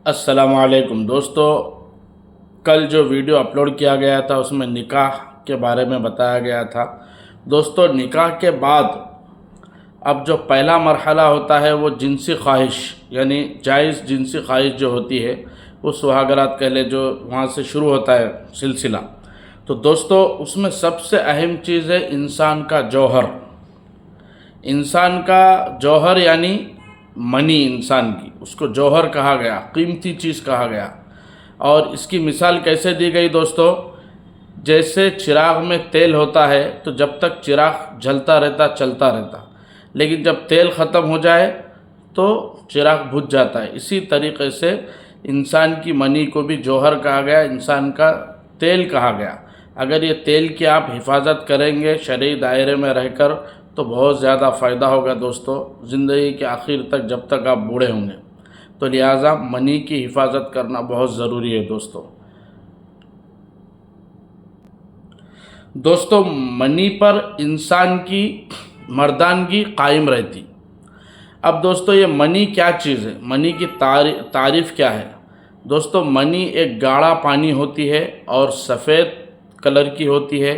السلام علیکم دوستو، کل جو ویڈیو اپلوڈ کیا گیا تھا اس میں نکاح کے بارے میں بتایا گیا تھا۔ دوستو، نکاح کے بعد اب جو پہلا مرحلہ ہوتا ہے وہ جنسی خواہش، یعنی جائز جنسی خواہش جو ہوتی ہے وہ سہاگرات کہہ لے، جو وہاں سے شروع ہوتا ہے سلسلہ۔ تو دوستو، اس میں سب سے اہم چیز ہے انسان کا جوہر۔ انسان کا جوہر یعنی منی، انسان کی، اس کو جوہر کہا گیا، قیمتی چیز کہا گیا۔ اور اس کی مثال کیسے دی گئی دوستو؟ جیسے چراغ میں تیل ہوتا ہے تو جب تک چراغ جلتا رہتا، چلتا رہتا، لیکن جب تیل ختم ہو جائے تو چراغ بجھ جاتا ہے۔ اسی طریقے سے انسان کی منی کو بھی جوہر کہا گیا، انسان کا تیل کہا گیا۔ اگر یہ تیل کی آپ حفاظت کریں گے شرعی دائرے میں رہ کر تو بہت زیادہ فائدہ ہوگا دوستو، زندگی کے آخر تک، جب تک آپ بوڑھے ہوں گے۔ تو لہٰذا منی کی حفاظت کرنا بہت ضروری ہے دوستو۔ دوستو، منی پر انسان کی مردانگی قائم رہتی۔ اب دوستو، یہ منی کیا چیز ہے؟ منی کی تعریف کیا ہے؟ دوستو، منی ایک گاڑھا پانی ہوتی ہے اور سفید کلر کی ہوتی ہے،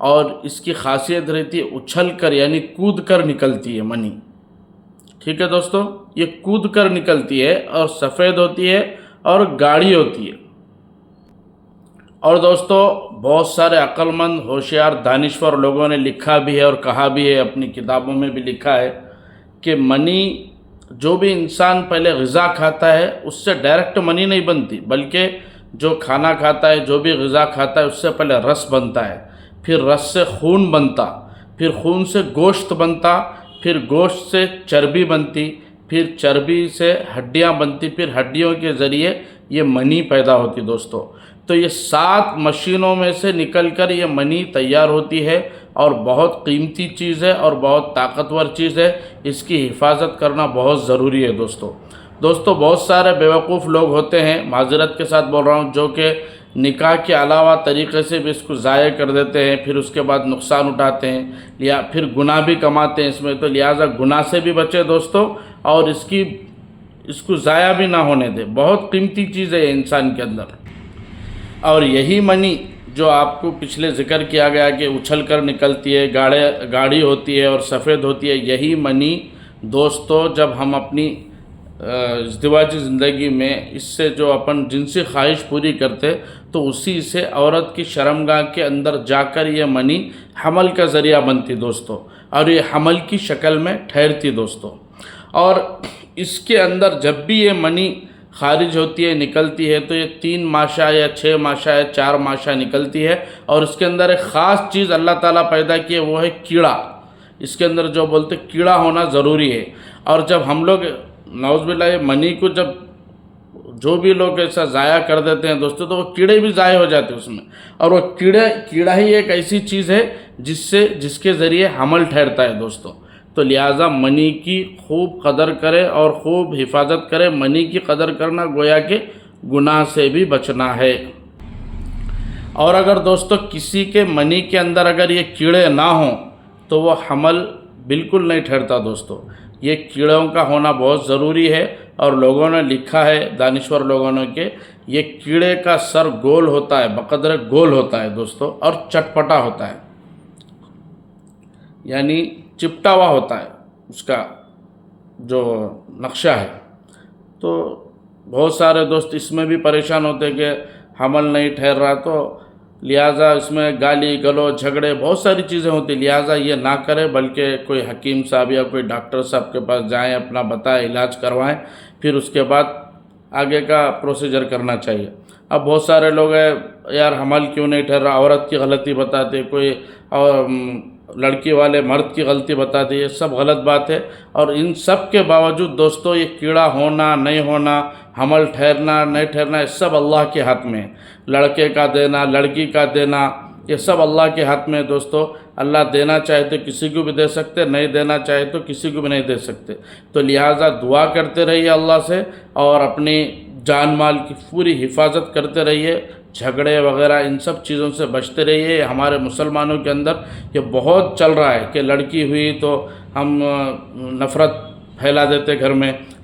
اور اس کی خاصیت رہتی ہے اچھل کر، یعنی کود کر نکلتی ہے منی۔ ٹھیک ہے دوستو، یہ کود کر نکلتی ہے اور سفید ہوتی ہے اور گاڑھی ہوتی ہے۔ اور دوستو، بہت سارے عقل مند، ہوشیار، دانشور لوگوں نے لکھا بھی ہے اور کہا بھی ہے، اپنی کتابوں میں بھی لکھا ہے کہ منی، جو بھی انسان پہلے غذا کھاتا ہے اس سے ڈائریکٹ منی نہیں بنتی، بلکہ جو کھانا کھاتا ہے، جو بھی غذا کھاتا ہے، اس سے پہلے رس بنتا ہے، پھر رس سے خون بنتا، پھر خون سے گوشت بنتا، پھر گوشت سے چربی بنتی، پھر چربی سے ہڈیاں بنتی، پھر ہڈیوں کے ذریعے یہ منی پیدا ہوتی دوستو۔ تو یہ 7 مشینوں میں سے نکل کر یہ منی تیار ہوتی ہے، اور بہت قیمتی چیز ہے اور بہت طاقتور چیز ہے۔ اس کی حفاظت کرنا بہت ضروری ہے دوستو۔ بہت سارے بیوقوف لوگ ہوتے ہیں، معذرت کے ساتھ بول رہا ہوں، جو کہ نکاح کے علاوہ طریقے سے بھی اس کو ضائع کر دیتے ہیں، پھر اس کے بعد نقصان اٹھاتے ہیں، یا پھر گناہ بھی کماتے ہیں اس میں۔ تو لہٰذا گناہ سے بھی بچے دوستو، اور اس کو ضائع بھی نہ ہونے دے۔ بہت قیمتی چیز ہے انسان کے اندر۔ اور یہی منی جو آپ کو پچھلے ذکر کیا گیا کہ اچھل کر نکلتی ہے، گاڑھی ہوتی ہے اور سفید ہوتی ہے، یہی منی دوستو جب ہم اپنی ازدواجی زندگی میں اس سے جو اپن جنسی خواہش پوری کرتے تو اسی سے عورت کی شرمگاہ کے اندر جا کر یہ منی حمل کا ذریعہ بنتی دوستو، اور یہ حمل کی شکل میں ٹھہرتی دوستو۔ اور اس کے اندر جب بھی یہ منی خارج ہوتی ہے، نکلتی ہے، تو یہ 3 ماشا یا 6 ماشا یا 4 ماشا نکلتی ہے، اور اس کے اندر ایک خاص چیز اللہ تعالیٰ پیدا کی ہے، وہ ہے کیڑا۔ اس کے اندر جو بولتے کیڑا ہونا ضروری ہے۔ اور جب ہم لوگ نعوذ باللہ یہ منی کو جب جو بھی لوگ ایسا ضائع کر دیتے ہیں دوستو، تو وہ کیڑے بھی ضائع ہو جاتے ہیں اس میں، اور وہ کیڑا ہی ایک ایسی چیز ہے جس کے ذریعے حمل ٹھہرتا ہے دوستو۔ تو لہٰذا منی کی خوب قدر کرے اور خوب حفاظت کرے۔ منی کی قدر کرنا گویا کہ گناہ سے بھی بچنا ہے۔ اور اگر دوستو کسی کے منی کے اندر اگر یہ کیڑے نہ ہوں تو وہ حمل بالکل نہیں ٹھہرتا دوستو۔ یہ کیڑوں کا ہونا بہت ضروری ہے، اور لوگوں نے لکھا ہے، دانشور لوگوں نے، کہ یہ کیڑے کا سر گول ہوتا ہے، بقدر گول ہوتا ہے دوستو، اور چٹپٹا ہوتا ہے، یعنی چپٹا ہوا ہوتا ہے اس کا جو نقشہ ہے۔ تو بہت سارے دوست اس میں بھی پریشان ہوتے کہ حمل نہیں ٹھہر رہا، تو لہٰذا اس میں گالی گلوچ، جھگڑے، بہت ساری چیزیں ہوتی۔ لہٰذا یہ نہ کرے، بلکہ کوئی حکیم صاحب یا کوئی ڈاکٹر صاحب کے پاس جائیں، اپنا بتائیں، علاج کروائیں، پھر اس کے بعد آگے کا پروسیجر کرنا چاہیے۔ اب بہت سارے لوگ ہیں، یار حمل کیوں نہیں ٹھہر رہا، عورت کی غلطی بتاتے، کوئی اور لڑکی والے مرد کی غلطی بتاتے، یہ سب غلط بات ہے۔ اور ان سب کے باوجود دوستو یہ کیڑا ہونا نہیں ہونا، حمل ٹھہرنا نہیں ٹھہرنا، یہ سب اللہ کے ہاتھ میں ہے۔ لڑکے کا دینا، لڑکی کا دینا، یہ سب اللہ کے ہاتھ میں ہے دوستو۔ اللہ دینا چاہے تو کسی کو بھی دے سکتے، نہیں دینا چاہے تو کسی کو بھی نہیں دے سکتے۔ تو لہٰذا دعا کرتے رہیے اللہ سے، اور اپنی جان مال کی پوری حفاظت کرتے رہیے، جھگڑے وغیرہ ان سب چیزوں سے بچتے رہیے۔ ہمارے مسلمانوں کے اندر یہ بہت چل رہا ہے کہ لڑکی ہوئی تو ہم نفرت پھیلا دیتے گھر میں،